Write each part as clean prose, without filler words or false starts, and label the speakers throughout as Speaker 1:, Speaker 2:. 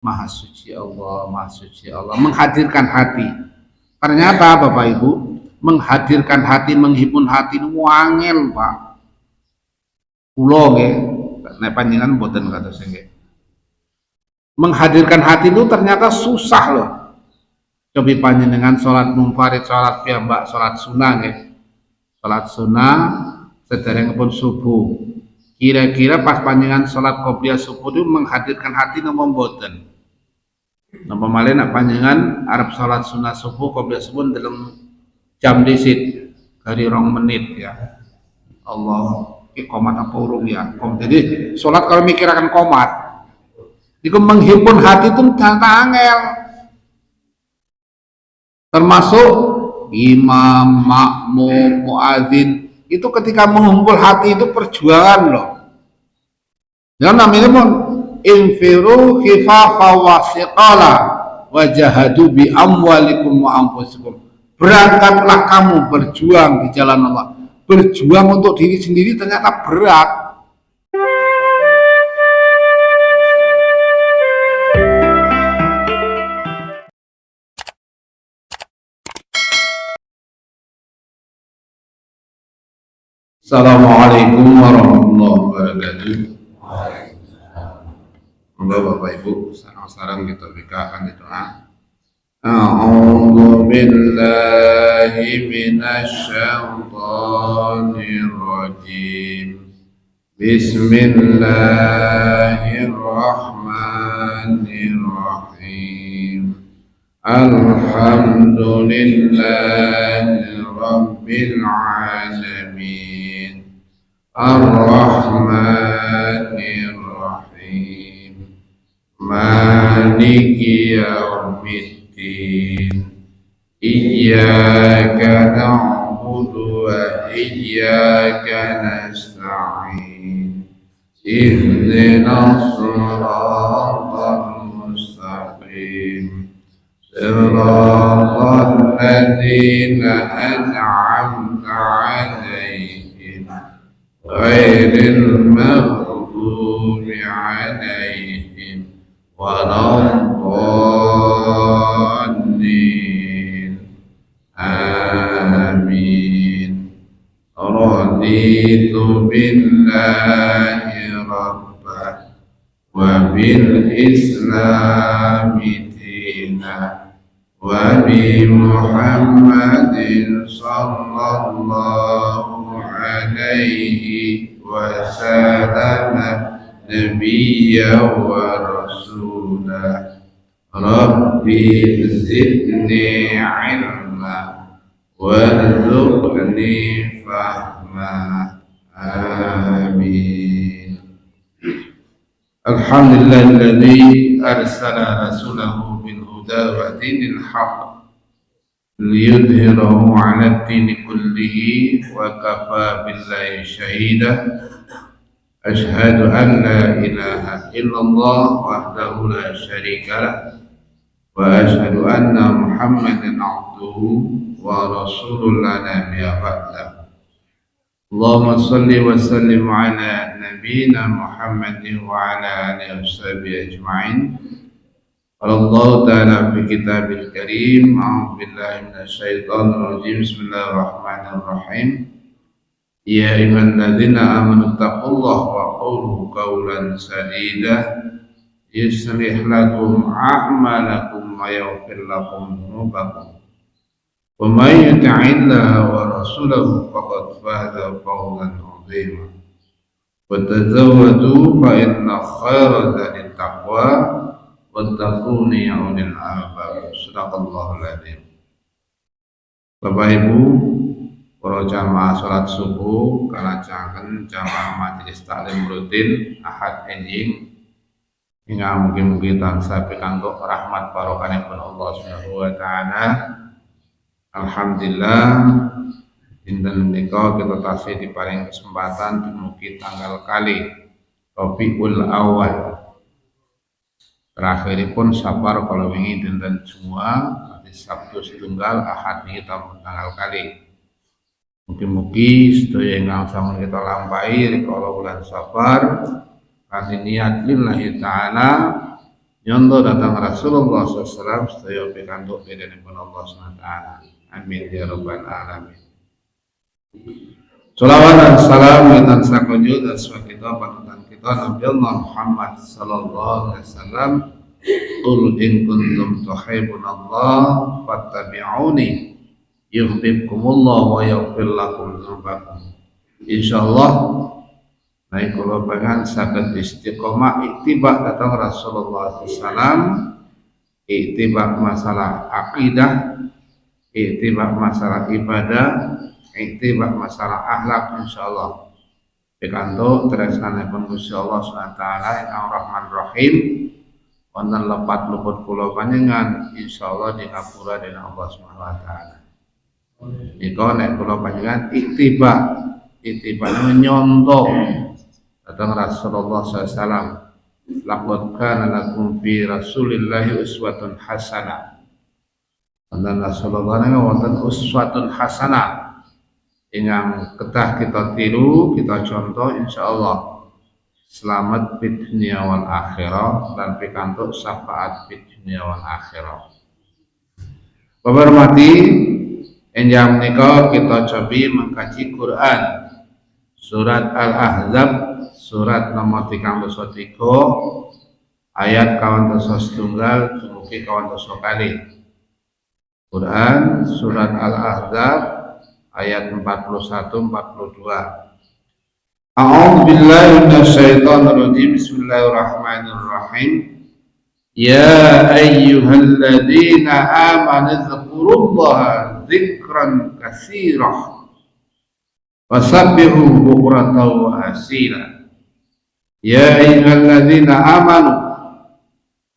Speaker 1: Maha suci Allah, Maha suci Allah. Menghadirkan hati. Ternyata Bapak Ibu, menghadirkan hati, menghibur hati itu wangel, Pak. Kula nggih, nek panjenengan mboten kados nggih. Menghadirkan hati itu ternyata susah loh. Cobi panjenengan sholat munfarid, sholat piyambak, sholat sunnah nggih. Sholat sunnah sederengipun subuh. Kira-kira pas panjenengan sholat qobliyah subuh itu menghadirkan hati napa mboten? Napa malih nak panjenengan arep sholat sunnah subuh qobliyah subuh dalam jam disit dari 2 menit ya. Allah, komat apa urung ya? Jadi sholat kalau mikirakan komat, itu menghimpun hati itu ternyata angel. Termasuk imam, makmum, muadzin itu ketika mengumpul hati itu perjuangan loh. Yang namanya pun infiru khifafa wa siqala wajahadu bi amwalikum wa anfusikum. Berangkatlah kamu berjuang di jalan Allah. Berjuang untuk diri sendiri ternyata berat. Assalamualaikum warahmatullahi wabarakatuh. Monggo Bapak Ibu, sareng-sareng kita bikakan doa. A'udzu billahi minasy syaithanir rajim. Bismillahirrahmanirrahim. Alhamdulillahi rabbil alamin. Ar-Rahmanir Rahim. Maliki yaumiddin. Iyyaka na'budu wa iyyaka nasta'in. Ihdinas siratal mustaqim. Siratal ladzina an'amta 'alaihim ghairil maghdubi 'alaihim waladdallin. Amin. Raditu billahi rabban wa bil islami dina wa bi Muhammadin sallallahu alaihi wasallam nabiyya wa rasulah. Rabbi zidni ilma warzuqni fahma. Amin. Alhamdulillahilladzi arsala rasulahu bil huda wa dinil haqq liyudhhirahu 'ala ad-dini kullihi wa kafa billahi shahida. Asyhadu an la ilaha illallah wahdahu la syarika lah wa asyhadu anna Muhammadan 'abduhu wa rasuluhu la nabiyya ba'da. Allahumma salli wa sallim ala nabiyyina Muhammadin wa ala alihi washabihi ajma'in. Allah Ta'ala fi kitabil karim. A'udzu billahi minasy syaithanir rajim. Bismillahirrahmanirrahim. Ya ayyuhalladzina amanu taqullaha wa qulu qawlan sadida yuslih lakum a'malakum wa yaghfir lakum dhunubakum. Wa may yuti'illaha wa rasulahu faqad faza fawzan 'azima. Wa tazawwadu fa inna khayra dzati taqwa wattaquni ya ulil albab. Shadaqallahul adzim. Bapak Ibu, para jamaah salat subuh kalajengaken jamaah majelis taklim rutin Ahad enjing hingga mugi-mugi tansah pikantuk rahmat barokahipun Allah Subhanahu wa taala. Alhamdulillah dinten menika kita tasih diparing kesempatan dumugi tanggal kali Rabiul Awal. Terakhiripun Safar kalau wingi dinten Jumat, nanti Sabtu setunggal, Ahad niki tanggal kali. Mugi-mugi sedaya ingkang sampun kita lampahi rikala bulan Safar kanthi niat lillahi taala Nyondo datang Rasulullah SAW sedaya pikantuk pidhanipun Allah SWT. Amin ya rabbal alamin. Sholawat dan salam dan sakujud dan kita panutan kita Nabi Allah Muhammad sallallahu alaihi wasallam. Qul in kuntum tuhibbunallah fattabi'uni yuhibbukumullah wa yaghfir lakum dzunubakum. Insyaallah naik kula pangan saged istiqomah ittibak datang Rasulullah SAW, ittibak masalah akidah, ittibak masalah ibadah, ittibak masalah akhlak insyaallah. Pikantuk tresnanipun Gusti Allah SWT ingkang Rahman Rahim wonten lepat luput kula panjenengan insyaallah di ngapura dening Allah Subhanahu wa taala. Nika nek kula panjenengan ittiba nyonto datang Rasulullah SAW. Laqad kana lakum fi Rasulillahi uswatun hasanah. Wonten Rasulullah niku wonten uswatun hasanah. Ingkang kedah kita tiru, kita contoh insyaallah selamat di dunia wal akhirah dan pikantuk syafaat di dunia wal akhirah. Bapak hormati, enjang menika kita cobi mengkaji Quran surat Al-Ahzab surat nomor 33 ayat 21 dumugi 21 kali. Quran surat Al-Ahzab ayat 41 42. A'udzu billahi minasyaitonir rajim. Bismillahirrahmanirrahim. Ya ayyuhalladzina amanu dzkurullaha dzikran katsiran wasabbihu bukratan wa asila. Ya ayyuhalladzina amanu,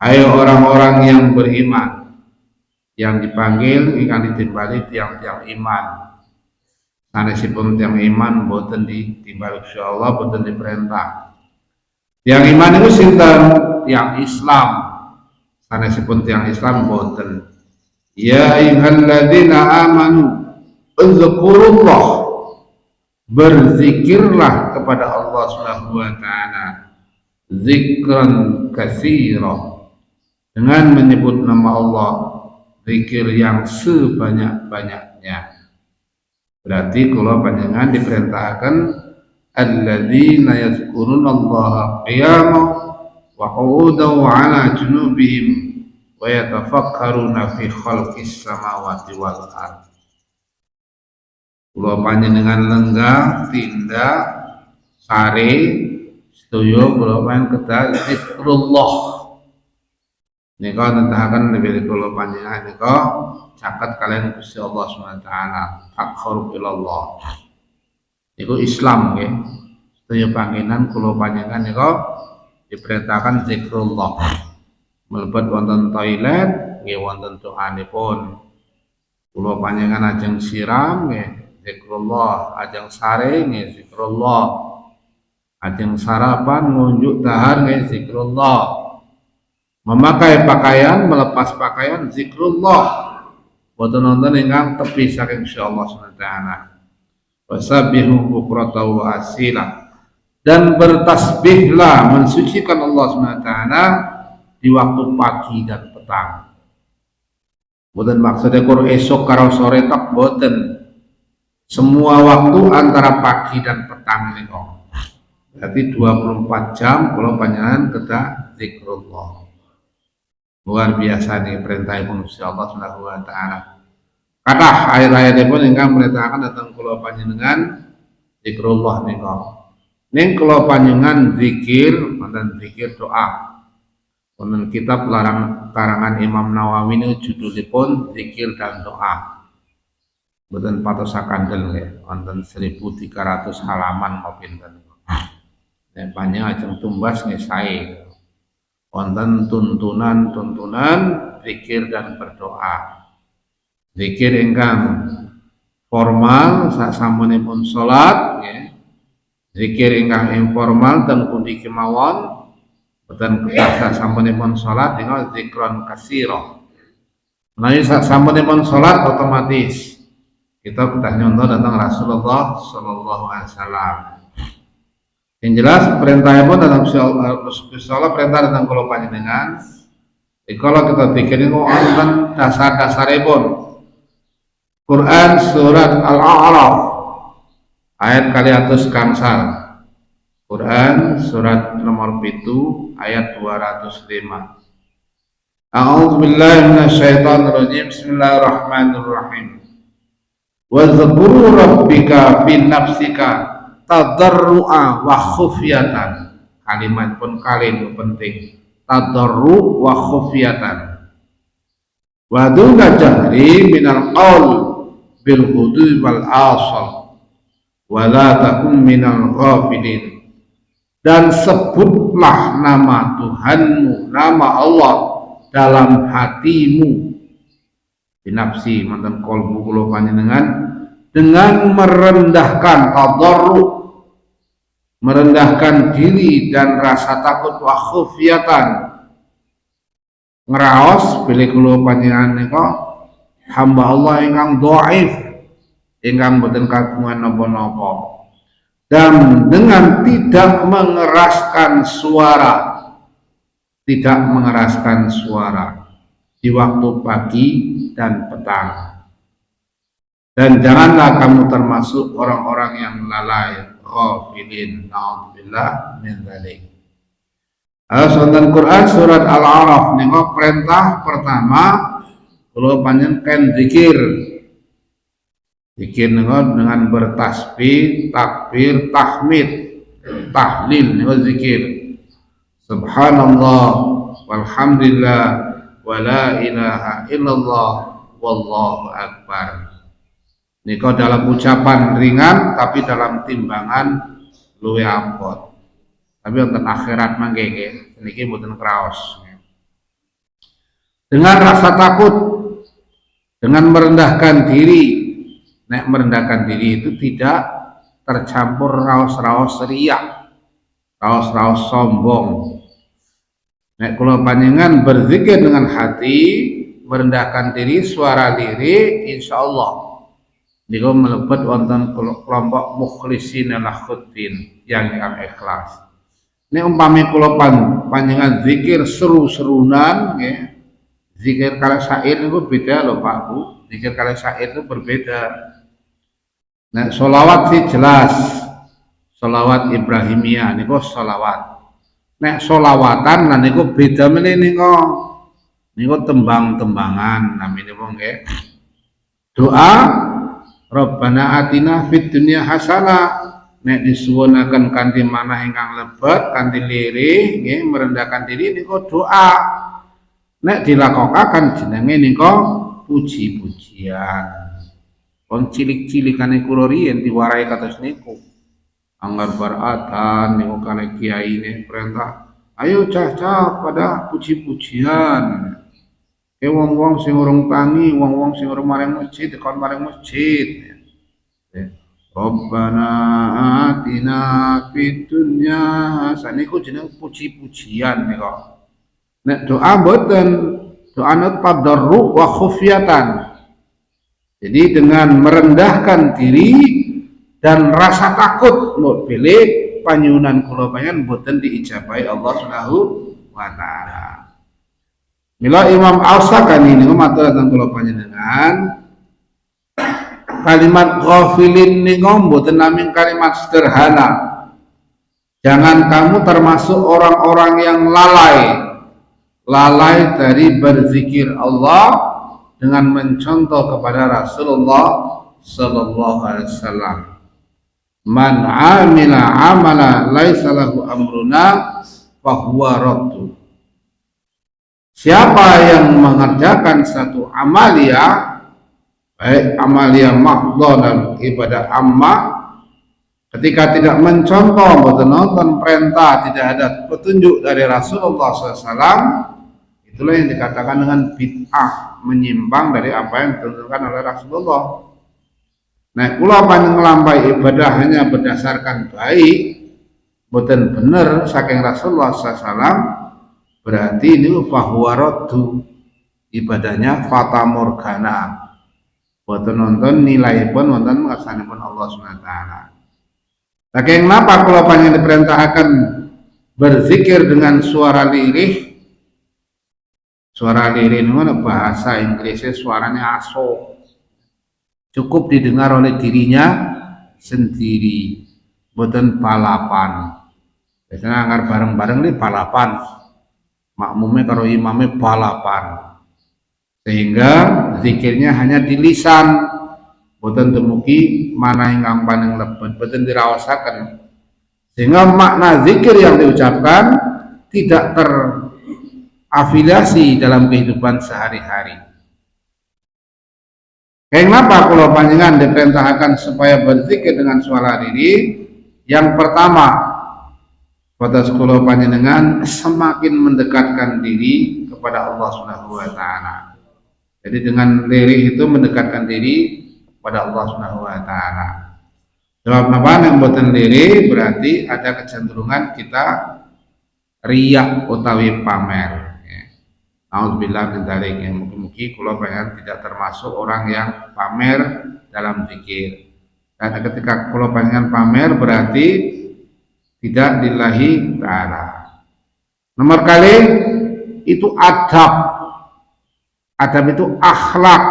Speaker 1: ayo orang-orang yang beriman, yang dipanggil ingkang ditimbali tiang-tiang iman. Sanesipun tiang iman boten ditimbal Gusti Allah, boten diperintah. Tiang iman itu sinten? Tiang Islam. Sanesipun tiang Islam boten. Ya ayyuhalladzina amanu uzkurullah, berzikirlah kepada Allah Subhanahu wa taala zikran katsira, dengan menyebut nama Allah, zikir yang sebanyak-banyaknya. Berarti kalau panjenengan diperintahkan alladzina yadhkurunallaha qiyaman wa qu'udan wa 'ala junubihim wa yatafakkaruna fi khalqis samawati wal ardh. Kula panjenengan lenggah tindak sare sedaya kula panjenengan kedah zikrullah. Nika nentahaken lebih kula panjenengan nika caket kalian Gusti Allah SWT takhurub ilallah. Iku Islam nggih. Sedaya panggenan kula panjenengan nika diperintahkan zikrullah. Mlebet wonten toilet nggih wonten doanipun. Kula panjenengan ajeng siram nggih zikrullah, ajeng sare nggih zikrullah. Ajeng sarapan ngunjuk dahar nggih zikrullah. Memakai pakaian, melepas pakaian zikrullah. Boten nonton ingkang tepi saking Gusti Allah Subhanahu wa taala. Wasabbihu bukratan wa asila, dan bertasbihlah mensucikan Allah Subhanahu wa taala di waktu pagi dan petang. Boten maksudnya kur esok karo sore tok boten. Semua waktu antara pagi dan petang niku. Berarti 24 jam kula panjenengan kedah zikrullah. Luar biasa nih perintahipun Gusti Allah Subhanahu wa taala. Kathah ayat-ayatipun ingkang merintahkan datang kula panjenengan zikrullah nika. Ning kula panjenengan zikir, wonten zikir doa. Wonten kitab karangan Imam Nawawi niku judulipun zikir dan doa. Mboten patos sakandel nggih, wonten 1300 halaman napa pinten. Nek panjenengan ajeng tumbas nggih sae. Wonten tuntunan zikir dan berdoa. Zikir ingkang formal sasampunipun salat nggih. Zikir ingkang informal ten pundi kemawon boten kedah sasampunipun salat nika zikron katsira. Menawi sasampunipun salat otomatis kita kedah nyontoh datang Rasulullah sallallahu alaihi wasallam. Yang jelas perintahnya pun datang Gusti Allah, perintah datang kula panjenengan Kalau kita pikir ini wonten dasar-dasaripun. Quran surat Al-A'raf ayat 200 gangsal. Quran surat nomor 7 ayat 205. A'udzu billahi minasyaitonir rajim. Bismillahirrahmanirrahim. Wa dzkuru rabbika fi nafsika tadarrua wa khufyatan. Kalimat pun kalian penting. Tadarru wa khufyatan. Wa duna jahri minal qaul bil ghudwi wal asal. Wa la takun minal ghafilin. Dan sebutlah nama Tuhanmu, nama Allah dalam hatimu, binafsi mantan kolbu kulo panjenengan, dengan merendahkan tadarru, merendahkan diri dan rasa takut wa khufyatan, ngeraos bilih kulo panjenengan nika hamba Allah ingkang dhaif, ingkang boten kagungan napa-napa. Dan dengan tidak mengeraskan suara, tidak mengeraskan suara di waktu pagi dan petang. Dan janganlah kamu termasuk orang-orang yang lalai, ghafilin, na'udzubillah min dzalik. Sonten Quran surat Al-A'raf niku perintah pertama kula panjenengan zikir. Zikir dengan bertasbih, takbir, tahmid, tahlil niku zikir. Subhanallah walhamdulillah wa la ilaha illallah wallahu akbar. Niku dalam ucapan ringan tapi dalam timbangan luwih abot. Tapi wonten akhirat mangke niki mboten kraos. Dengan rasa takut, dengan merendahkan diri. Nek merendahkan diri itu tidak tercampur raos-raos riya, raos-raos sombong. Nek kula panjenengan berzikir dengan hati, merendahkan diri, suara lirik, insyaallah niku mlebet wonten kelompok mukhlisin lahuddin yang ikhlas. Nek umpami kula panjenengan zikir seru-serunan nggih, zikir kala syair niku beda lho Pak Bu. Zikir kala syair itu berbeda. Nah, sholawat sih jelas, sholawat Ibrahimiyah niku sholawat. Nek sholawatan lah niku beda meneh niku tembang-tembangan namine wong nggih. Doa Rabbana atina fid dunya hasanah. Nek disuwunaken kanthi manah ingkang lebet, kanthi lirih nggih merendahkan diri niku doa. Nek dilakokaken jenenge niku puji-pujian. Wong cilik-cilikane kula riyen diwarai kados niku. Anggar baratan niku kale kiyaine perintah, ayo cah-cah pada puji-pujian. Wong-wong sing urung tangi, wong-wong sing urung marang masjid, kon marang masjid. Rabbana atina fid dunya hasanah niku jeneng puji-pujian niku. Nek doa mboten, doa tadarru wa khufyatan. Jadi dengan merendahkan diri dan rasa takut mau pilih panyunan kula panjenengan boten diijabahi Allah Subhanahu wa taala. Mila Imam Al-Sakani niku matur dhateng kula panjenengan kalimat ghafilin niku mboten namung kalimat sederhana. Jangan kamu termasuk orang-orang yang lalai dari berzikir Allah dengan mencontoh kepada Rasulullah sallallahu alaihi wasallam. Man amila amala laisa lahu amruna fahuwa raddu. Siapa yang mengerjakan satu amalia, baik amalia mahdhah dan ibadah amma, ketika tidak mencontoh, boten nonton perintah, tidak ada petunjuk dari Rasulullah SAW, itulah yang dikatakan dengan bid'ah, menyimpang dari apa yang ditentukan oleh Rasulullah. Nah, kula panjang nglampahi ibadah hanya berdasarkan baik, boten bener saking Rasulullah SAW, berarti ini fahuwa raddu, ibadahnya fata morgana, boten nonton nilai pun wonten ngersanipun Allah SWT. Saking napa kula panjang diperintahkan berzikir dengan suara lirih, Suara lirih ini bahasa Inggrisnya suaranya aso. Cukup didengar oleh dirinya sendiri. Boten balapan. Biasanya anggar bareng-bareng nih balapan. Makmumnya karo imamnya balapan. Sehingga zikirnya hanya di lisan. Boten temuki mana yang paling lebet. Boten dirawasakan. Sehingga makna zikir yang diucapkan tidak terafiliasi dalam kehidupan sehari-hari. Kenapa kalau panjenengan diperintahkan supaya berzikir dengan suara lirih? Yang pertama, pada sekolah panjenengan semakin mendekatkan diri kepada Allah Subhanahu wa taala. Jadi dengan lirih itu mendekatkan diri kepada Allah Subhanahu wa taala. Sebab apa yang boten lirih berarti ada kecenderungan kita riak utawi pamer. Nauzubillah min dzalik. Mungkin kula panjenengan tidak termasuk orang yang pamer dalam zikir. Dan ketika kula panjenengan pamer berarti tidak lillahi ta'ala. Nomor kali itu adab. Adab itu akhlak.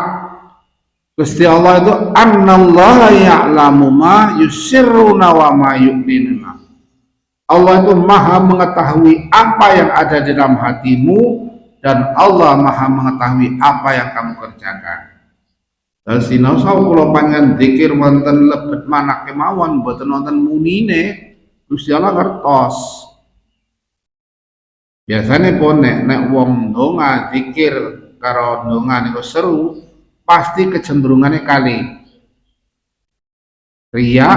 Speaker 1: Gusti Allah itu annallaha ya'lamu ma yusirruna wa ma yu'linuna. Allah itu maha mengetahui apa yang ada di dalam hatimu dan Allah maha mengetahui apa yang kamu kerjakan. Dan sinau saw kula panjenengan zikir wonten lebet manak kemawon boten wonten munine Gusti Allah ngertos. Biasanya pun nek wong ndonga zikir karo ndonga niku seru pasti kecenderungannya kali riya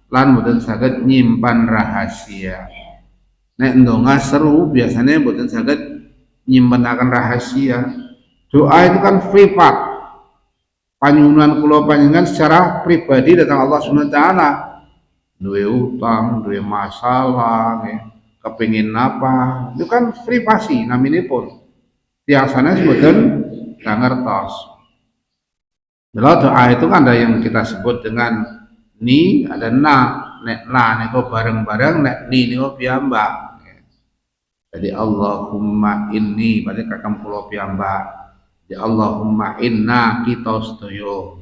Speaker 1: lan boten saged nyimpan rahasia. Nek ndonga seru biasanya boten saged nyimpenaken rahasia. Doa itu kan privat. Panyuwunan kula panjenengan secara pribadi datang Allah Subhanahu wa taala. Duwe utang, duwe masalah, kepingin apa, itu kan privasi naminipun. Biasanya sebetulnya gak ngertos. Kalau doa itu kan ada yang kita sebut dengan ni, ada na, nek na niku bareng-bareng, nek ni niku piyambak. Jadi Allahumma inni berarti kakam kula piyambak. Ya Allahumma inna kita sedaya.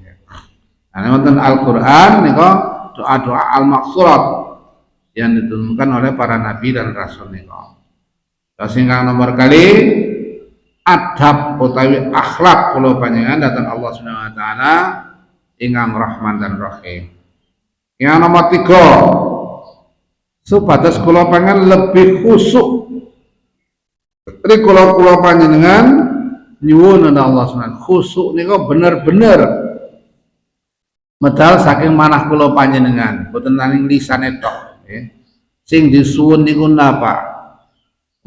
Speaker 1: Nah, wonten Al-Qur'an niku doa-doa al-maksurat yang diturunkan oleh para nabi dan rasul niku. Terus ingkang nomor kali adab utawi akhlak kula panjenengan dhateng Allah Subhanahu wa taala ingkang Rahman dan Rahim. Yang nomor 3 supados kula panjenengan lebih khusyuk. Jadi kula panjenengan nyuwun Allah Subhanahu khusyuk niku bener-bener medal saking manah kula panjenengan boten nanging lisane tok nggih. Sing disuwun niku napa?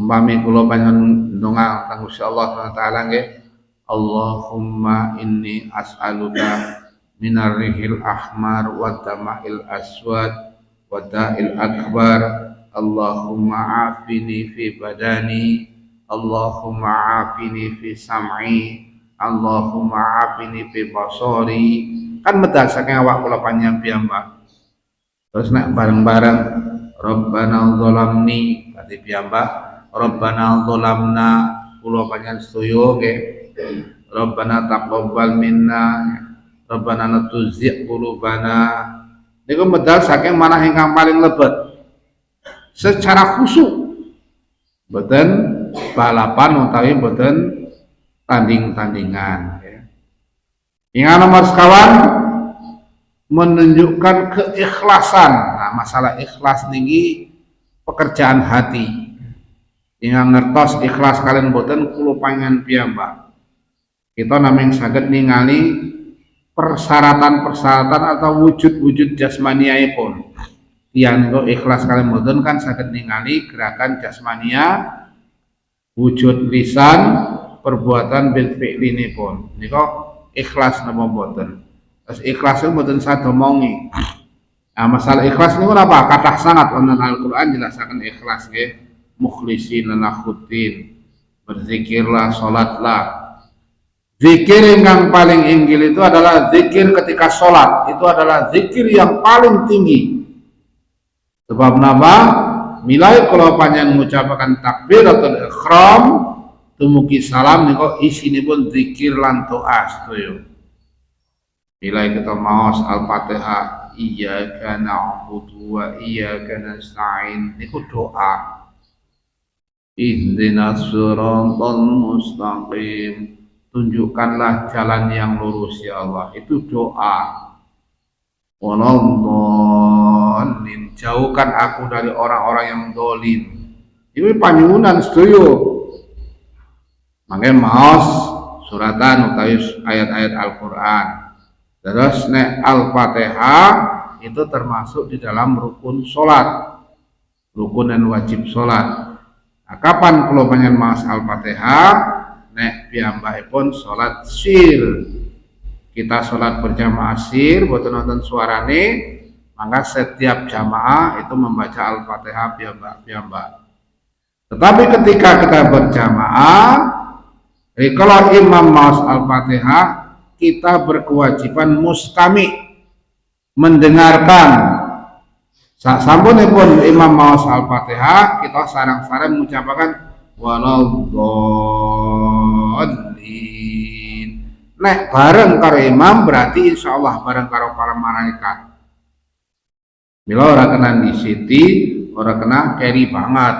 Speaker 1: Umpami kula panjenengan ndonga kang Gusti Allah Subhanahu wa taala nggih. Allahumma inni as'aluka minar rihil ahmar wa dama'il aswad wa da'il akbar. Allahumma afini fi badani. Allahumma afini fi sam'i. Allahumma afini fi basari. Kan medal saking awak kula panjenengan piyambak. Terus nek bareng-bareng Rabbana dzalamni berarti piyambak Rabbana dzalamna kula panjenengan sedaya nggih. Rabbana taqabbal minna Rabbana la tuzigh qulubana. Niku medal saking manah ingkang paling lebet. Secara khusyuk. Boten balapan utawi boten tanding-tandingan. Yang nomor sekawan menunjukkan keikhlasan. Nah, masalah ikhlas niki pekerjaan hati. Yang ngertos ikhlas kalian boten kula panjenengan piyambak. Kita naming saged ningali persyaratan-persyaratan atau wujud-wujud jasmaniaipun. Yang niku ikhlas kalian boten kan saged ningali gerakan jasmania, wujud lisan, perbuatan bil fi'linipun. Niku ikhlas napa mboten. Terus ikhlas itu mboten sada omongi. Nah, masalah ikhlas niku napa? Kathah sangat wonten Al-Qur'an jelasaken ikhlas nggih. Mukhlishina lahuddin. Berzikirlah, salatlah. Zikir yang paling inggil itu adalah zikir ketika salat. Itu adalah zikir yang paling tinggi. Sebab napa? Milai kalau panjang mengucapkan takbiratul ihram dumugi salam niku isinipun zikir lan doa sedaya. Bila kita maos Al-Fatihah, iyyaka na'budu wa iyyaka nasta'in niku doa. Ihdinas siratal mustaqim. Tunjukkanlah jalan yang lurus ya Allah. Itu doa. Waladhdallin. Jauhkan aku dari orang-orang yang dolim. Ini panyuwunan sedaya. Mangke maos suratan utawi ayat-ayat Al-Qur'an. Terus nek Al-Fatihah itu termasuk di dalam rukun sholat, rukun dan wajib sholat. Nah, kapan kalau pengen mas Al-Fatihah? Nek piyambakipun sholat sir. Kita sholat berjamaah sir, boten nonton suarane, maka setiap jamaah itu membaca Al-Fatihah piyambak. Tetapi ketika kita berjamaah, kalau imam mas Al-Fatihah, kita berkewajiban mustami mendengarkan. Sampunipun imam maos Al-Fatihah, kita sarang-sarang mengucapkan waladhdallin. Nek bareng karo imam berarti insyaallah bareng karo para malaikat. Bila ora kena disiti, ora kena keri banget.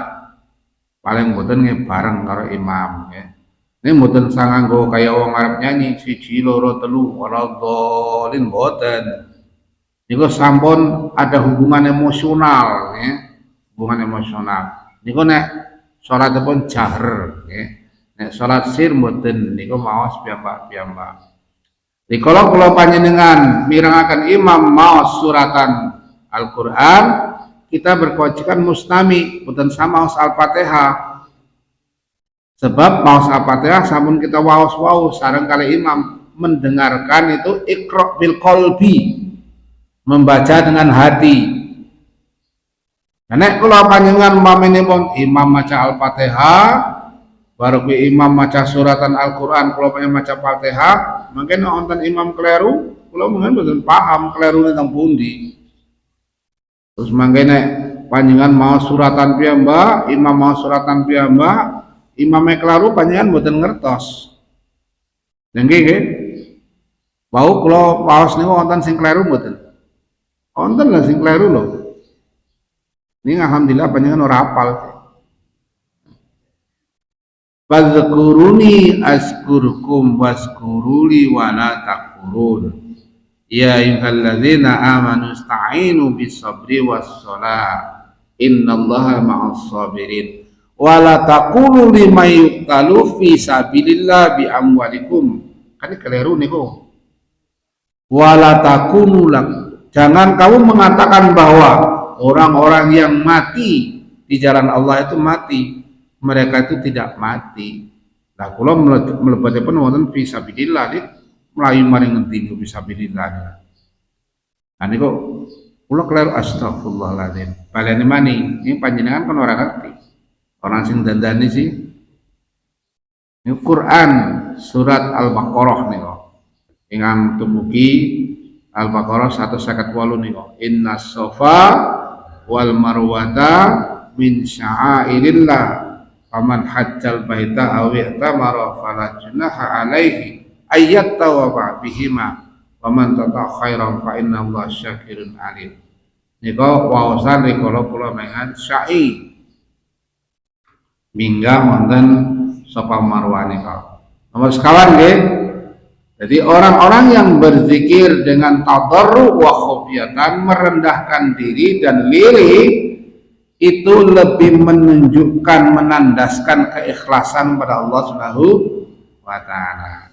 Speaker 1: Paling boten nge bareng karo imam ya. Ini mboten sanganggo kaya wong arep nyanyi siji loro telu waladhdallin mboten. Niku sampun ada hubungan emosional ya. Hubungan emosional. Niku nek salatipun jahr ya. Nek salat sir mboten niku maos piyambak-piyambak. Rikala kula panjenengan mirengaken imam maos suratan Al-Qur'an, kita berkewajiban mustami, mboten samaos Al-Fatihah. Sebab maos Al-Fatihah sampun kita waos-waos sareng kali imam mendengarkan itu iqra bil qalbi, membaca dengan hati. Nek kula panjenengan maminipun imam maca Al-Fatihah, baru imam maca suratan Al-Qur'an, kula panjenengan maca Fatihah, mungkin wonten imam kleru, kula mungkin mboten paham klerune teng pundi. Terus mangkene panjenengan mau suratan piyambak, imam mau suratan piyambak, imame kelaru panjenengan mboten ngertos. Nggih nggih. Wau kula waos niku wonten sing kleru mboten? Wonten lah sing kleru lho. Ini alhamdulillah panjenengan ora hafal. Fadzkuruni azkurkum waskuruli wala takfurun. Ya ayyuhalladzina amanu ista'inu bis-sabri was-shalah. Innallaha ma'as sabirin. Wala taqulu liman yuqtalu fi sabilillah bi amwalikum. Kan keliru niku. Wala taqulu jangan kamu mengatakan bahwa orang-orang yang mati di jalan Allah itu mati. Mereka itu tidak mati. Lah kula mlebetipun wonten fi sabilillah melayu maring ngendi niku fi sabilillah. Nah niku kula keliru astagfirullahaladzim. Baleni mani, ini panjenengan kan ora ngerti. Orang sing dandani sih. Ini Quran surat Al-Baqarah niku. Ingkang tumugi Al-Baqarah 158 niku. Innas safa wal marwata min sya'airillah. Faman hajjal baita aw i'tamara fala junaha alaihi ayyat tawafa bihima. Faman tata khairan fa innallaha syakirun alim. Niku waosan rikala kula mengan syai minggah wonten Safa Marwah nika. Nomor sekawan nggih. Jadi orang-orang yang berzikir dengan tadarru wa khufyatan, merendahkan diri dan lirih, itu lebih menunjukkan, menandaskan keikhlasan pada Allah Subhanahu wa taala.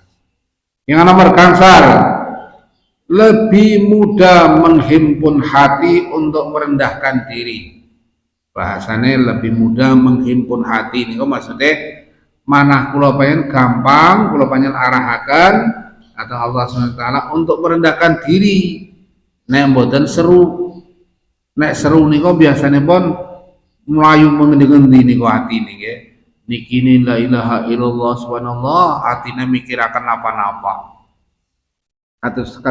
Speaker 1: Yang nomor gangsal, lebih mudah menghimpun hati untuk merendahkan diri. Bahasanya lebih mudah menghimpun hati ini kok maksudnya manah kula pengen gampang kula pengen arahaken atau Allah SWT untuk merendahkan diri. Nek mboten seru, nek seru niku biasanya pun melayu mengendi-endi niku hati niki. Niki la ilaha illallah subhanallah, atine mikiraken apa-apa. Kados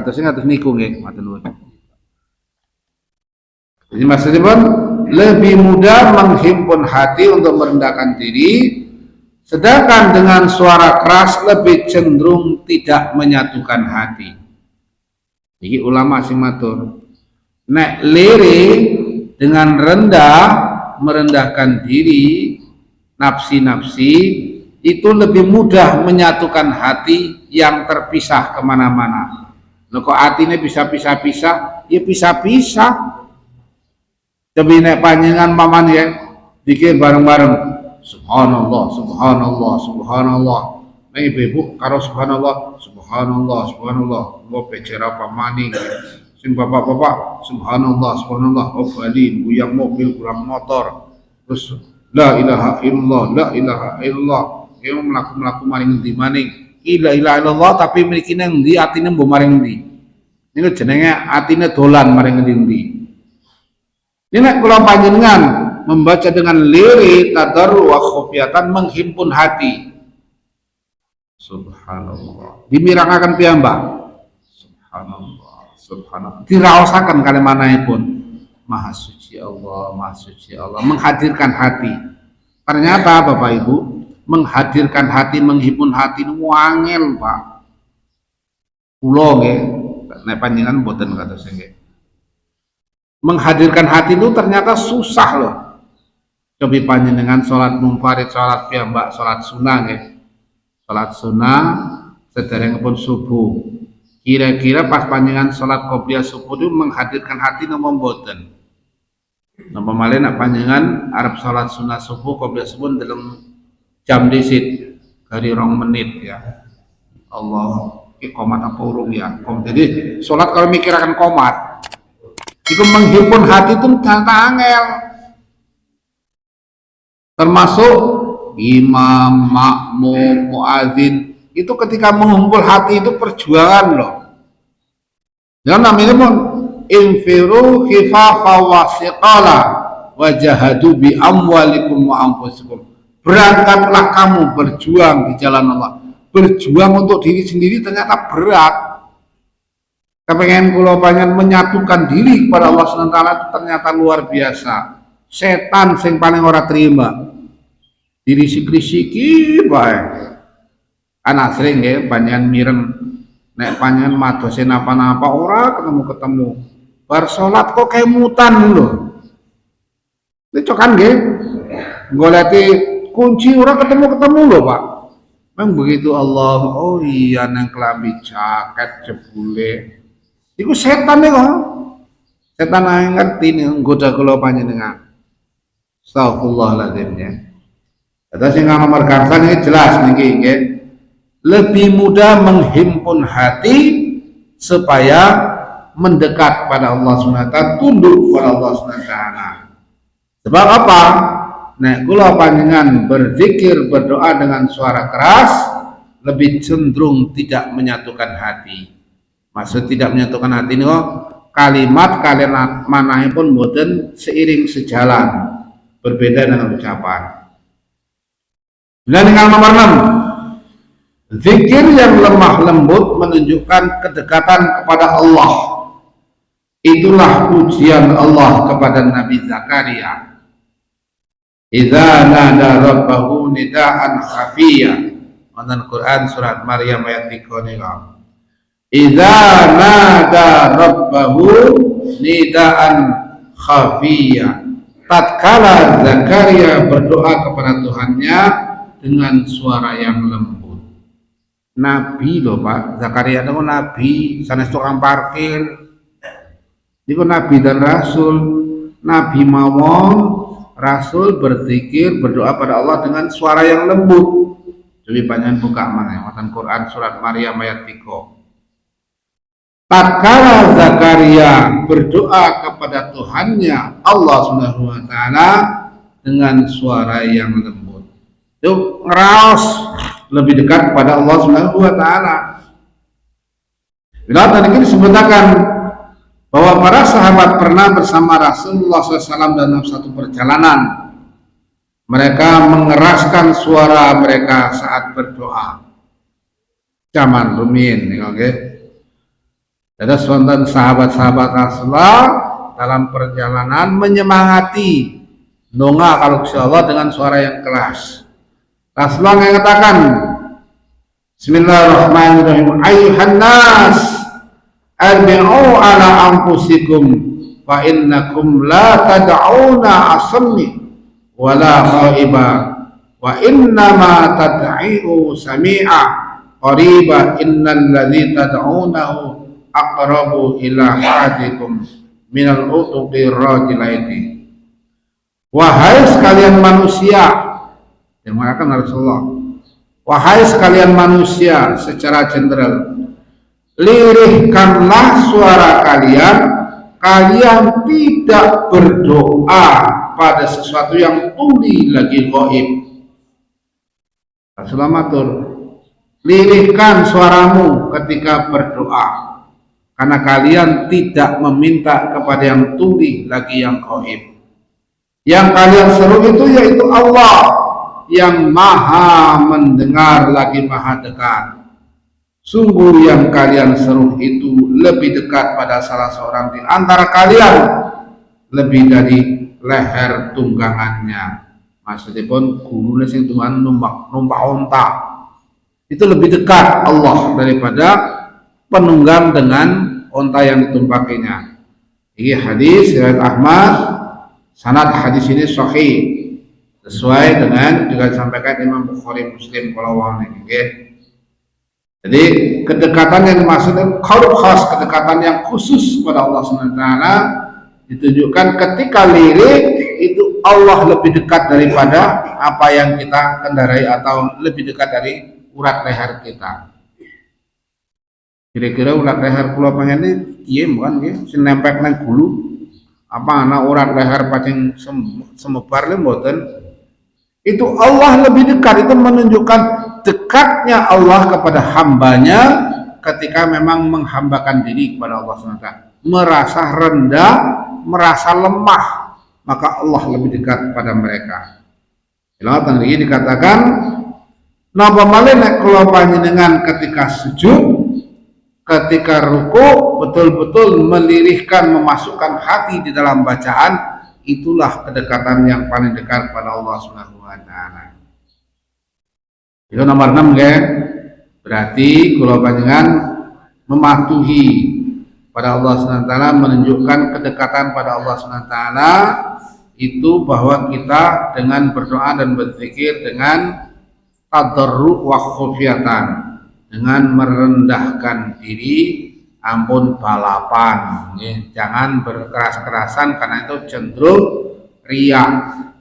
Speaker 1: niku nggih matur nuwun. Jadi maksudnya pun lebih mudah menghimpun hati untuk merendahkan diri Sedangkan dengan suara keras lebih cenderung tidak menyatukan hati. Iki ulama sing matur. Nek lere dengan rendah merendahkan diri, nafsi-nafsi itu lebih mudah menyatukan hati yang terpisah kemana-mana. Loh kok hatinya bisa pisah-pisah? Ya pisah-pisah. Tapi nek panjenengan paman ya, dikir bareng-bareng. Subhanallah, subhanallah, subhanallah. Nek ibu karo subhanallah, subhanallah, subhanallah. Mbok bicara pamani. Sing bapak-bapak, subhanallah, subhanallah. Oh bali, buyang mobil, kurang motor. Terus la ilaha illallah, la ilaha illallah. Yang melaku-melaku maring endi-maning. La ilaha illallah tapi mriki nang ndi atine mbok maring ndi. Niku jenenge atine dolan maring endi-endi. Ini kula panjenengan membaca dengan lirik tadarru wa khufyatan menghimpun hati. Subhanallah. Dimirangaken piyambak. Subhanallah, subhanallah. Diraosaken kalimanipun. Maha suci Allah, maha suci Allah. Menghadirkan hati. Ternyata Bapak Ibu, menghadirkan hati, menghimpun hati itu angel, Pak. Kula nggih, nek panjenengan mboten kados nggih. Menghadirkan hati itu ternyata susah loh. Coba panjenengan sholat munfarid, sholat piyambak, sholat sunnah ya. Sholat sunnah sederengipun subuh. Kira-kira pas panjenengan sholat qobliyah subuh itu menghadirkan hati nopo mboten. Napa malih nek panjenengan arep sholat sunnah subuh qobliyah subuh dalam jam disit dari 2 menit ya. Allah, komat apa urung ya? Jadi sholat kalau mikirakan komat itu menghimpun hati itu ternyata angel. Termasuk imam, makmum, muadzin itu ketika mengumpul hati itu perjuangan loh. Jangan namanya pun infiru khifafa wa siqala wajahadu bi amwalikum wa anfusikum. Berangkatlah kamu berjuang di jalan Allah. Berjuang untuk diri sendiri ternyata berat. Kepengen kula panjenengan menyatukan diri kepada Allah SWT itu ternyata luar biasa. Setan sing paling ora terima. Dirisik-risiki bae. Anak sering nggih panjenengan mireng nek panjenengan madose napa-napa ora ketemu-ketemu. Bar salat kok kemutan lho. Iki cokan nggih. Goleti kunci ora ketemu-ketemu lho, Pak. Memang begitu Allah. Oh iya nang kelambi jaket jebule. Iku setan nih kok. Setan ae ngerti nih nggoda kula panjenengan. Astagfirullahaladzim ya. Atas yang nomor karsan ini jelas niki nggih. Lebih mudah menghimpun hati supaya mendekat pada Allah SWT, tunduk pada Allah SWT. Sebab apa? Nek kula panjenengan berzikir berdoa dengan suara keras lebih cenderung tidak menyatukan hati. Maksud tidak menyatukan hati ini kalimat manahipun boten seiring sejalan. Berbeda dengan ucapan. Dan yang nomor 6, zikir yang lemah lembut menunjukkan kedekatan kepada Allah. Itulah ujian Allah kepada Nabi Zakaria. Idza nada rabbahu nidaan khafiyya. Wonten Quran surat Maryam ayat 3 niku. Idza nada rabbahu nidaan khafiyya. Tatkala Zakaria berdoa kepada Tuhannya dengan suara yang lembut. Nabi loh Pak, Zakaria itu nabi, sanes tukang parkir. Itu nabi dan rasul. Nabi mawon, rasul berzikir, berdoa pada Allah dengan suara yang lembut. Jadi panjang buka mana? Wonten Quran surat Maryam ayat 3. Tatkala Zakaria berdoa kepada Tuhannya Allah Subhanahu wa taala dengan suara yang lembut. Itu ngeraos lebih dekat kepada Allah Subhanahu wa taala. Bila tadi disebutkan bahwa para sahabat pernah bersama Rasulullah SAW dalam satu perjalanan. Mereka mengeraskan suara mereka saat berdoa. Zaman rumiyin, oke. Ada wonten sahabat-sahabat Rasulullah dalam perjalanan menyemangati donga kalau Gusti Allah dengan suara yang keras. Rasulullah mengatakan, Bismillahirrahmanirrahim. Ayuhan nas, arbi'u ala anfusikum fa innakum la tad'una asammi wala ghaiba wa innama tad'iu sami'a qariba innal ladzi tad'unahu aqrabu ila hadikum minal utuqi rajilaiti. Wahai sekalian manusia, yang mengatakan Rasulullah, wahai sekalian manusia secara general, lirihkanlah suara kalian, kalian tidak berdoa pada sesuatu yang tuli lagi gaib. Rasulullah matur, lirihkan suaramu ketika berdoa, karena kalian tidak meminta kepada yang tuli lagi yang gaib. Yang kalian seru itu yaitu Allah yang maha mendengar lagi maha dekat. Sungguh yang kalian seru itu lebih dekat pada salah seorang di antara kalian, lebih dari leher tunggangannya. Maksudnya pun gurunya sing Tuhan numpak onta. Itu lebih dekat Allah daripada penunggang dengan onta yang ditumpakinya. Ini hadis riwayat Ahmad. Sanad hadis ini sahih, sesuai dengan juga disampaikan Imam Bukhari Muslim kalau wahana. Jadi kedekatan yang dimaksud qurb khas, kedekatan yang khusus kepada Allah SWT ditunjukkan ketika lirik itu Allah lebih dekat daripada apa yang kita kendarai atau lebih dekat dari urat leher kita. Kira-kira urat leher kula pengen ini diem kan nggih, sing nempel nang gulu. Apa anak urat leher pacing semebar mboten. Itu Allah lebih dekat, itu menunjukkan dekatnya Allah kepada hambanya ketika memang menghambakan diri kepada Allah SWT, merasa rendah, merasa lemah, maka Allah lebih dekat pada mereka. Lalu tadi dikatakan napa malih nek kula panjenengan ketika sujud, ketika ruku betul-betul melirihkan, memasukkan hati di dalam bacaan, itulah kedekatan yang paling dekat pada Allah Subhanahu wa taala. Itu nomor 6 ya. Berarti kalau panjenengan mematuhi pada Allah Subhanahu wa taala, menunjukkan kedekatan pada Allah Subhanahu wa taala itu bahwa kita dengan berdoa dan berzikir dengan tadarru wa khufyatan, dengan merendahkan diri, ampun balapan, ya. Jangan berkeras-kerasan karena itu cenderung riya.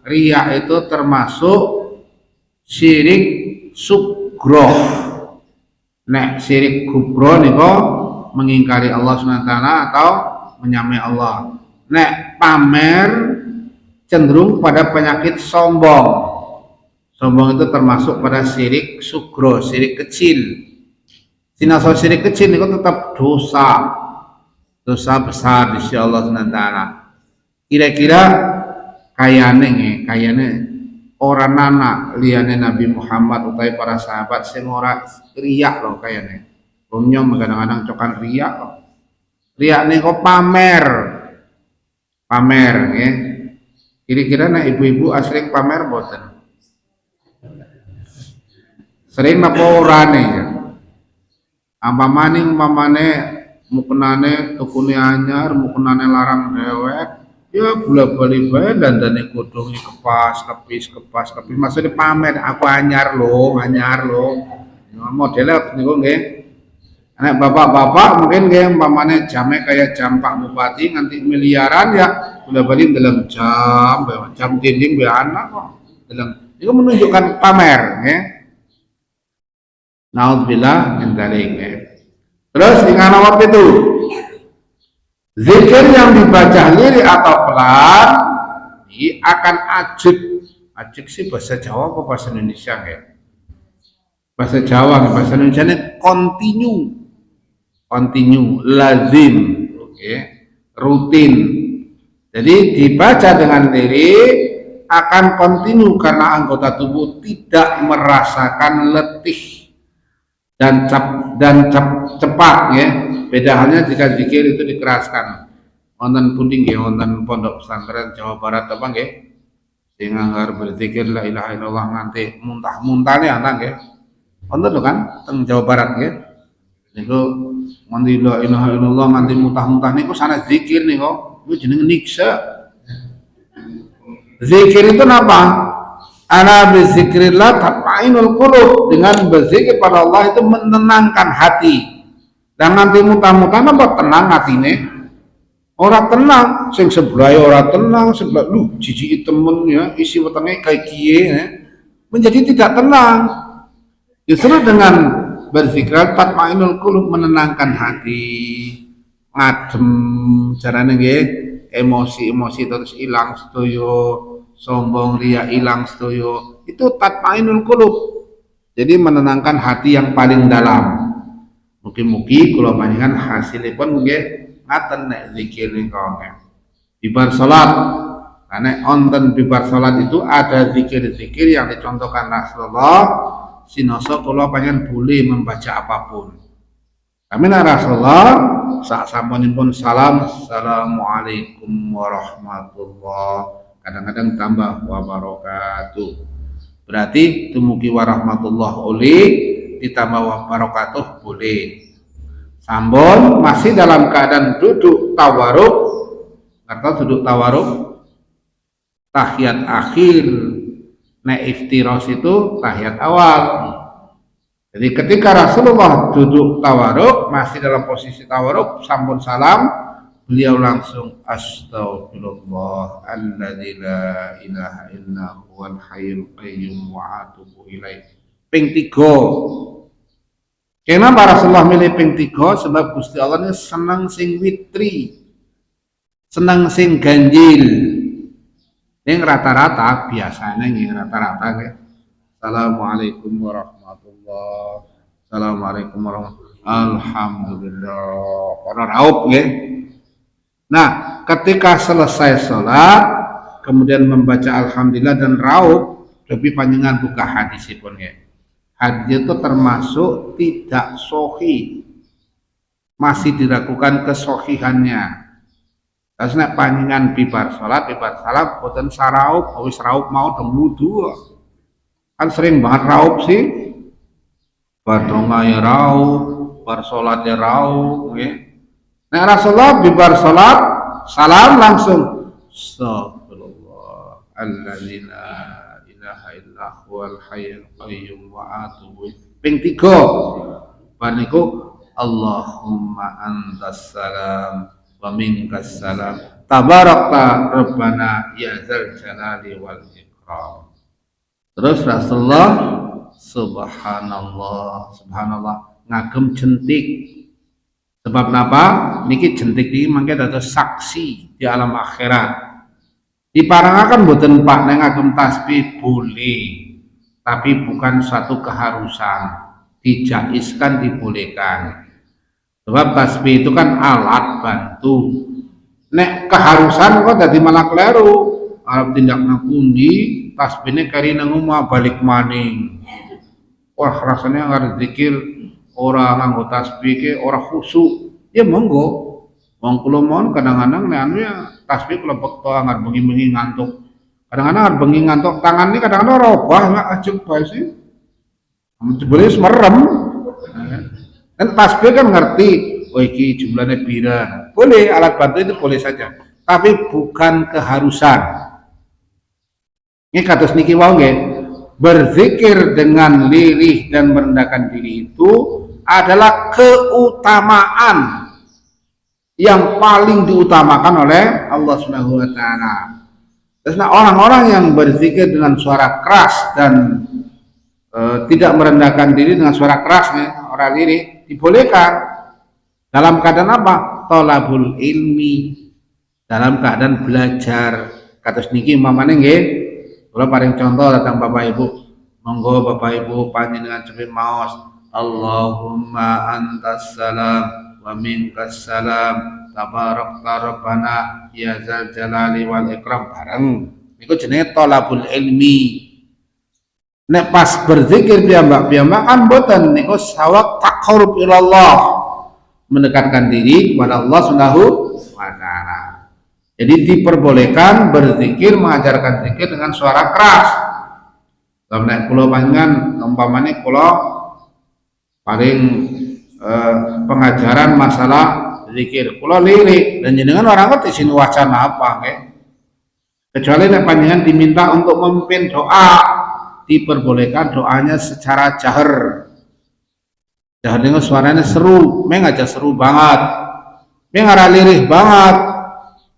Speaker 1: Riya itu termasuk syirik sugro. Nek syirik kubro niko mengingkari Allah SWT atau menyamai Allah. Nek pamer cenderung pada penyakit sombong. Sombong itu termasuk pada syirik sugro, syirik kecil. Sinasa syirik kecil itu tetap dosa besar di sisi Allah SWT. Kira-kira kayane orang nana liyane Nabi Muhammad utai para sahabat sing ora riak loh kayane. Rumnyong kadang-kadang cokan riak loh. Riak niku pamer nggih. Kira-kira nek ibu-ibu asring pamer boten? Sering napa orane ya? Ampamane mukenane tukune anyar, mukenane larang dewek, ya bola-bali bae dandane godhonge kepas kepis. Maksudnya pamer aku anyar lho. Modelnya niku nggih. Nek bapak-bapak mungkin nggih umpamane jame kayak jam Pak Bupati nganti miliaran ya bola-bali dalam jam dinding be anak kok. Itu menunjukkan pamer nggih. Naudzubillah min dzalik. Terus dengan waktu itu zikir yang dibaca lirik atau pelan ini akan ajik sih bahasa Jawa apa bahasa Indonesia ya? Bahasa Jawa, bahasa Indonesia ini continue, lazim, rutin. Jadi dibaca dengan lirik akan continue karena anggota tubuh tidak merasakan letih dan cepat ya. Beda halnya jika zikir itu dikeraskan. Wonten pundi nggih wonten pondok pesantren Jawa Barat apa nggih? sing anggar berzikir la ilaha illallah nganti muntah-muntah anak nggih. Wonten lho kan teng Jawa Barat nggih. Niku nganti la ilaha illallah nganti muntah-muntah niku sanes zikir niku. Niku jenenge niksa. Zikir itu apa? Ana bizikrillah tatmainul qulub. Dengan berzikir pada Allah itu menenangkan hati. Dan nanti muntah-muntah napa tenang hatine? Ora tenang, sing sebelah ora tenang, sebelah lu jijiki temen ya, isi wetenge kayak kiye ya. Menjadi tidak tenang. Justru dengan berzikir tatmainul qulub menenangkan hati, ngadem carane nggih, emosi-emosi terus ilang sedoyo, sombong riya ilang sedoyo. Itu tatmainul qulub. Jadi menenangkan hati yang paling dalam. Mugi-mugi kula panjenengan hasilipun nggih ngaten nek zikir niku bibar salat. Karena onten bibar salat itu ada zikir-zikir yang dicontohkan Rasulullah. Sinoso kula panjenengan boleh membaca apapun. Kami Rasulullah saat sampunipun salam, assalamualaikum warahmatullah. Kadang-kadang tambah wabarakatuh. Berarti dumugi warahmatullah oleh ditambah wabarakatuh boleh. Sampun masih dalam keadaan duduk tawaruk, atau duduk tawaruk tahiyat akhir, nek iftiros itu tahiyat awal. Jadi ketika Rasulullah duduk tawaruk, masih dalam posisi tawaruk, sampun salam, beliau langsung astagfirullah alladzi la ilaha illa huwal hayyul qayyum wa atubu ilaih. Ping 3. Kenapa Rasulullah milih ping 3? Sebab Gusti Allah ini senang sing witri, senang sing ganjil. Yang rata-rata biasanya nih rata-rata kayak assalamualaikum warahmatullah, assalamualaikum warahmatullah, alhamdulillah, karena raup ya. Nah, ketika selesai sholat, kemudian membaca alhamdulillah dan raup, lebih panjangan buka hadisipun ya. Hadis itu termasuk tidak sahih, masih diragukan kesohihannya. Terus nek panjenengan bibar salat, bibar salam boten saraup, wis raup mau wudu. Kan sering banget raup sih. Bar donga ya raup, bar salat ya raup nggih. Nek Rasulullah bibar salat, salam langsung astagfirullah alladzina ilaha illa huwal hayyul qayyum wa atubu ping 3 bar niku Allahumma antas salam wa minkas salam tabarakta rabbana ya dzal jalali wal ikram. Terus Rasulullah subhanallah ngagem jentik. Sebab napa niki jentik iki mangke dados saksi di alam akhirat. Diparangaken mboten Pak nek ngagem tasbih boleh, tapi bukan suatu keharusan, dijaizkan dibolehkan. Sebab tasbih itu kan alat bantu. Nek keharusan kok dadi malah kleru. Arep tindak nang pundi, tasbihne kari nang omah balik maning. Wah, rasanya ngarep zikir ora nganggo tasbih ke ora khusyuk. Ya monggo. Wong kula mon kadang-kadang nek anu ya tasbih kula bekto angar bengi-bengi ngantuk. Kadang-kadang angar bengi ngantuk tangan ini kadang-kadang robah enggak ajeng bae sih. Boleh merem. Kan tasbih kan ngerti, oh iki jumlahnya pira. Boleh alat bantu itu boleh saja, tapi bukan keharusan. Ini kados niki wau nggih. Berzikir dengan lirih dan merendahkan diri itu adalah keutamaan yang paling diutamakan oleh Allah Subhanahu wa taala. Terus nah, orang-orang yang berzikir dengan suara keras dan tidak merendahkan diri dengan suara keras orang lirih dibolehkan dalam keadaan apa? Thalabul ilmi, dalam keadaan belajar. Kados niki umpamane nggih, kula paring contoh datang Bapak Ibu. Monggo Bapak Ibu panjenengan cepet maos Allahumma antas salam wa minkas salam tabarakta rabbana ya dzal jalali wal ikram bareng niku jenenge thalabul ilmi. Nek pas berzikir piyambak-piyambak kan boten niku sawab taqarrub ilallah, mendekatkan diri kepada Allah Subhanahu wa taala. Jadi diperbolehkan berzikir, mengajarkan zikir dengan suara keras. Kalau naik pulau panjang, umpamanya pulau paling pengajaran masalah zikir, pulau lirik, dan jenengan orang ngerti sini wacana apa, okay? Kecuali nek panjenengan diminta untuk memimpin doa, diperbolehkan doanya secara jahar. Jahar dengan suaranya seru, aja seru banget, ora lirih banget.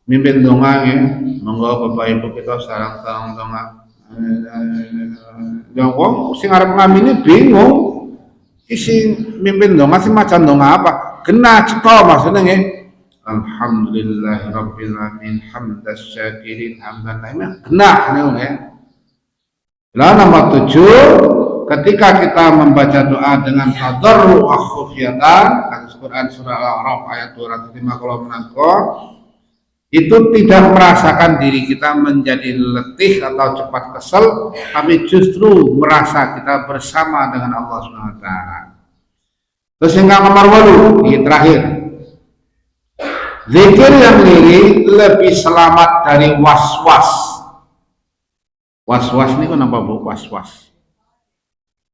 Speaker 1: Mimpin donga ya, monggo Bapak Ibu kita sareng-sareng donga. Ya wong sing arep ngamini bingung. Isi mimpin donga sing macan donga apa? Kena cetha maksudnya nggih. Alhamdulillahirabbil alamin hamdas syakirin hamdan naimah. Kena niku nggih. Lah nomor 7, ketika kita membaca doa dengan tadarru wa khufyatan, Al-Qur'an surah Al-A'raf ayat 205 kalau menangkap, itu tidak merasakan diri kita menjadi letih atau cepat kesel, tapi justru merasa kita bersama dengan Allah Subhanahu wa taala. Terus yang nomor 8, ini terakhir. Zikir yang lirik lebih selamat dari was-was. Was-was niku napa Bu? Was-was.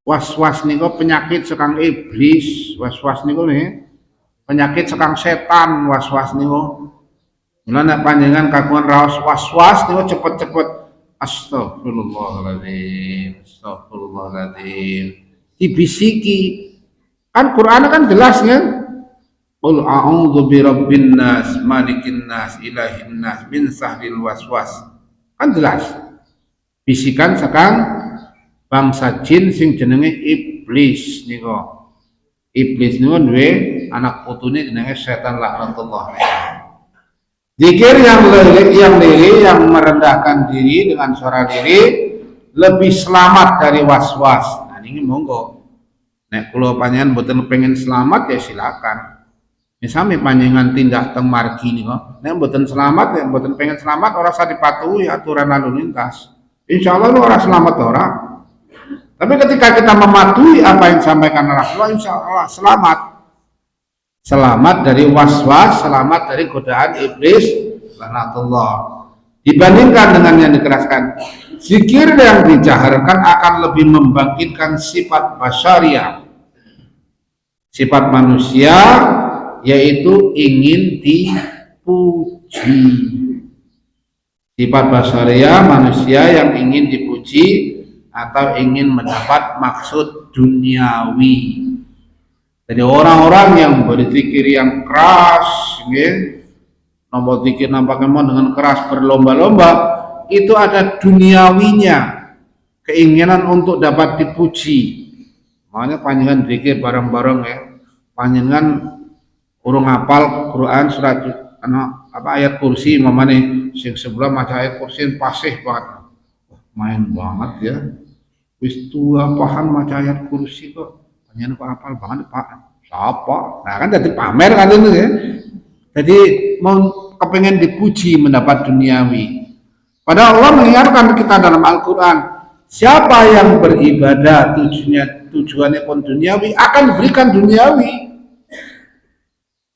Speaker 1: Was-was niku penyakit sekang iblis, was-was niku nih penyakit sekang setan, was-was niku. Mula nek panjenengan kagungan raos was-was niku cepet-cepet astagfirullahaladzim, astagfirullahaladzim. Dibisiki. Kan Quran kan jelas kan? Qul a'udzu birabbin nas, malikin nas, ilahin nas, min sahril waswas. Kan jelas. Bisikan sekang bangsa jin sing jenenge iblis niku. Iblis niku duwe anak putune jenenge setan laknatullah. Zikir yang lirik yang merendahkan diri dengan suara lirik lebih selamat dari was-was. Nah ini monggo. Nek kula panjenengan mboten pengen selamat ya silakan. Misalnya panjenengan tindak teng margi niku, nek mboten selamat ya mboten pengen selamat ora usah dipatuhi aturan lalu lintas. Insyaallah lu ora selamat ora. Tapi ketika kita mematuhi apa yang disampaikan Rasulullah, insyaallah selamat. Selamat dari was-was, selamat dari godaan iblis laknatullah. Dibandingkan dengan yang dikeraskan, zikir yang dijaharkan akan lebih membangkitkan sifat basyariah, sifat manusia, yaitu ingin dipuji. Sifat basyariah manusia yang ingin dipuji atau ingin mendapat maksud duniawi. Jadi orang-orang yang berzikir yang keras, nomor zikir nampaknya dengan keras berlomba-lomba, itu ada duniawinya, keinginan untuk dapat dipuji. Makanya panjenengan zikir bareng-bareng ya, panjenengan urung hafal Quran surat ayat kursi, mamane sing sebelah maca ayat kursi pasih banget, main banget ya. Wis tua paham maca ayat kursi kok. Panjenengan kok hafal banget Pak. Siapa? Nah kan jadi pamer kan itu ya. Jadi mau kepengen dipuji mendapat duniawi. Padahal Allah mengingatkan kita dalam Al-Quran, siapa yang beribadah tujuannya pun duniawi akan diberikan duniawi.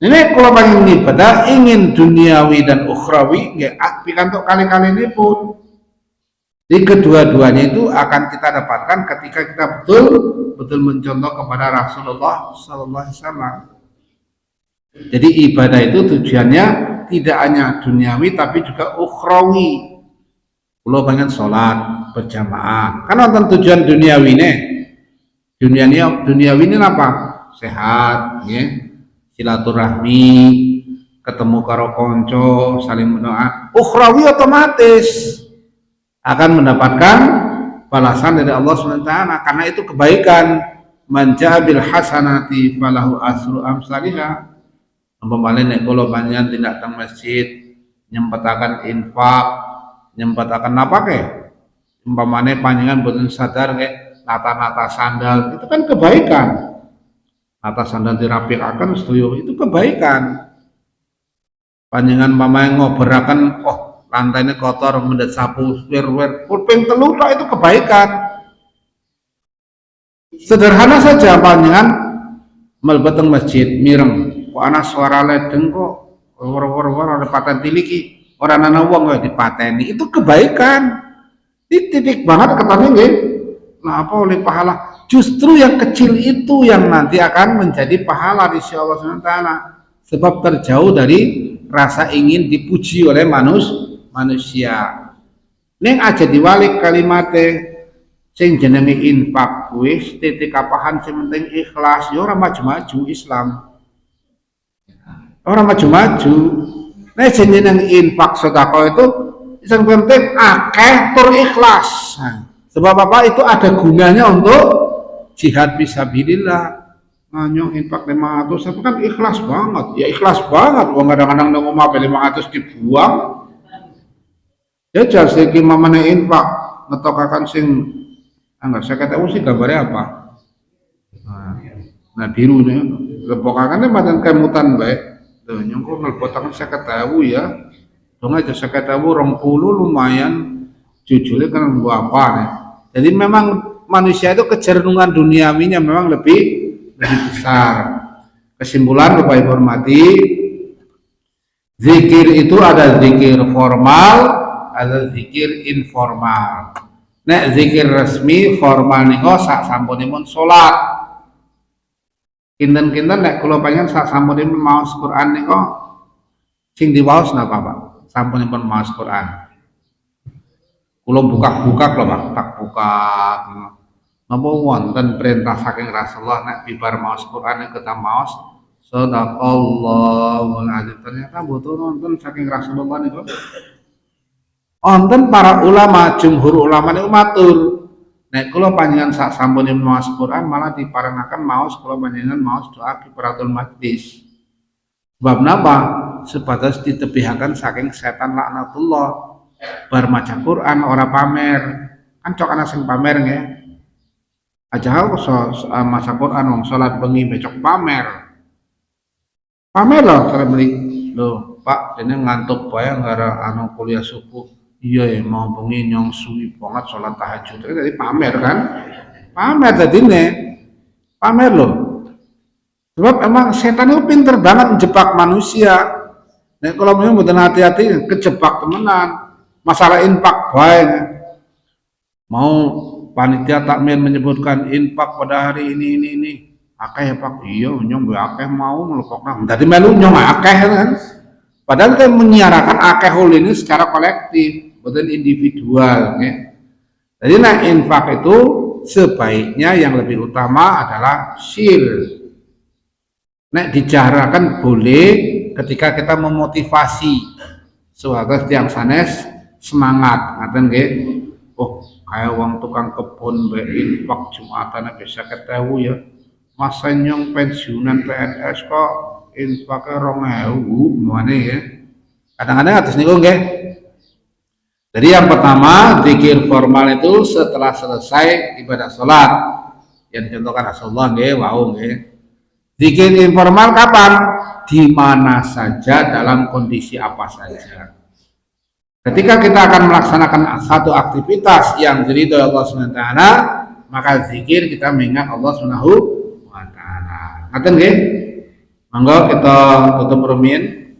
Speaker 1: Ini kalau pengen ibadah ingin duniawi dan ukhrawi, ya pikantuk kali-kali ini pun. Di kedua-duanya itu akan kita dapatkan ketika kita betul mencontoh kepada Rasulullah Sallallahu Alaihi Wasallam. Jadi ibadah itu tujuannya tidak hanya duniawi tapi juga ukhrawi. Kalau pengen sholat berjamaah, kan nonton tujuan duniawi nih. Duniawi ini apa? Sehat, ya. Silaturahmi, ketemu karo konco, saling mendoa. Ukhrawi otomatis akan mendapatkan balasan dari Allah SWT karena itu kebaikan. Man jaa bil hasanati falahu asru amsalihha. Umpamane nek kula panjenengan tindak teng masjid nyempetaken infak, nyempetaken napake. Umpamane panjenengan boten sadar nggih nata-nata sandal, itu kan kebaikan. Nata sandal dirapikaken sedaya itu kebaikan. Panjenengan pamahe ngoberaken lantainya kotor, mendet sapu, wir-wir, pulping telu itu kebaikan. Sederhana saja panjenengan mlebet teng masjid mireng, kok ana suara ledeng kok, war-war ada paten tiliki,
Speaker 2: Orang ana wong kok dipateni itu kebaikan. Titik banget ketemu nggih. Nah, apa oleh pahala? Justru yang kecil itu yang nanti akan menjadi pahala di sisi Allah Subhanahu wa taala. Sebab terjauh dari rasa ingin dipuji oleh manusia. Ning aja diwalik kalimatnya sing jenenge infak wis titik kapahan sing penting ikhlas ya ora maju-maju Islam. Ora maju-maju. Nek sing jenenge infak sedekah itu yang penting akeh tur ikhlas. Nah, sebab apa itu ada gunanya untuk jihad fisabilillah. Nganyong infak 500 itu kan ikhlas banget. Ya ikhlas banget wong kadang-kadang nang omah 500 dibuang. Ya jas iki mamane infak ngetokaken sing enggak saya kata sih gambarnya apa? Nah biru nih, lepokakannya macam kemutan baik. Tuh nyongko ngelepotakan saya ketahui ya. Dong aja saya ketahui 20 lumayan. Jujurnya kan apa nih. Jadi memang manusia itu kecenderungan duniawinya memang lebih besar. Kesimpulan Bapak Ibu hormati, zikir itu ada zikir formal, ada zikir informal. Nek zikir resmi formal niko sak sampunipun salat. Kinten-kinten nek kula panjenengan sak sampunipun maos Quran niko sing diwaos napa Pak? Sampunipun maos Quran. Kula buka-buka lho Pak, tak buka. Napa wonten perintah saking Rasulullah nek bibar maos Quran kita maos sadaqallahul azim. Ternyata betul wonten saking Rasulullah niku. Wonten para ulama, jumhur ulama niku matur, nek kula panjenengan sak sampunipun maos Quran malah diparengaken maos kula panjenengan maos doa kifaratul majlis. Sebab napa? Sebatas ditebihaken saking setan laknatullah. Bar maca Quran ora pamer. Kan cok ana sing pamer nggih. Aja maca Quran wong salat bengi becok pamer. Pamer loh kalau beli. Loh, Pak, ini ngantuk bae ngara anu kuliah subuh. Iya ya mau bengi nyong suwi banget sholat tahajud itu tadi pamer kan, pamer tadi nih, pamer loh. Sebab emang setan itu pinter banget menjebak manusia. Nek kalau memang bukan hati-hati kejebak temenan. Masalah infak baik. Mau panitia takmir menyebutkan infak pada hari ini. Akeh ya Pak, iya nyong akeh mau melokokna. Tadi melu nyong akeh kan. Padahal kita menyiarakan akeh ini secara kolektif. Bukan individual ya. Jadi nah infak itu sebaiknya yang lebih utama adalah syir. Nek dijarakan boleh ketika kita memotivasi suatu yang sanes semangat ngaten nggih. Oh, kayak wong tukang kebun bae infak Jumatan bisa ketemu ya. Masa nyong pensiunan PNS kok infaknya 2.000 mana ya. Kadang-kadang atas niku nggih. Jadi yang pertama zikir formal itu setelah selesai ibadah sholat yang dicontohkan Rasulullah nggih wau nggih. Zikir informal kapan? Di mana saja dalam kondisi apa saja. Ketika kita akan melaksanakan satu aktivitas yang diridhoi Allah Subhanahu wa taala, maka zikir kita mengingat Allah Subhanahu wa taala. Ngaten nggih? Monggo kita tutup rumiyin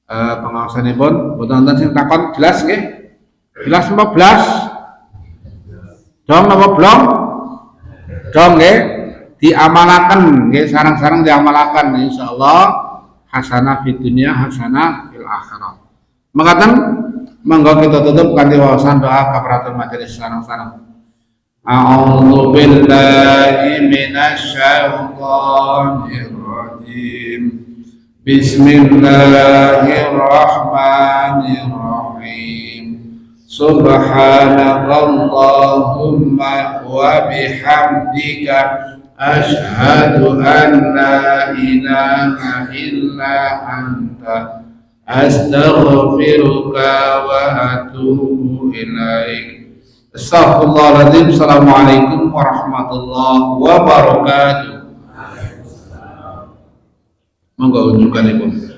Speaker 2: pengawasanipun boten wonten sing takon jelas nggih? Jelas apa belas? Dong apa belum? Dong nggih, diamalaken nggih sareng-sareng diamalaken insyaallah hasanah fid dunya hasanah fil akhirah. Makaten monggo kita tutup kanthi wawasan doa kafaratul majelis sareng-sareng. A'udzu billahi minasy syaithanir rajim. Bismillahirrahmanirrahim. Subhanakallahumma wa bihamdika asyhadu an la ilaha illa anta astaghfiruka wa atubu ilaik. Astaghfirullahaladzim. Assalamualaikum warahmatullahi wabarakatuh. Monggo unjukan ibu.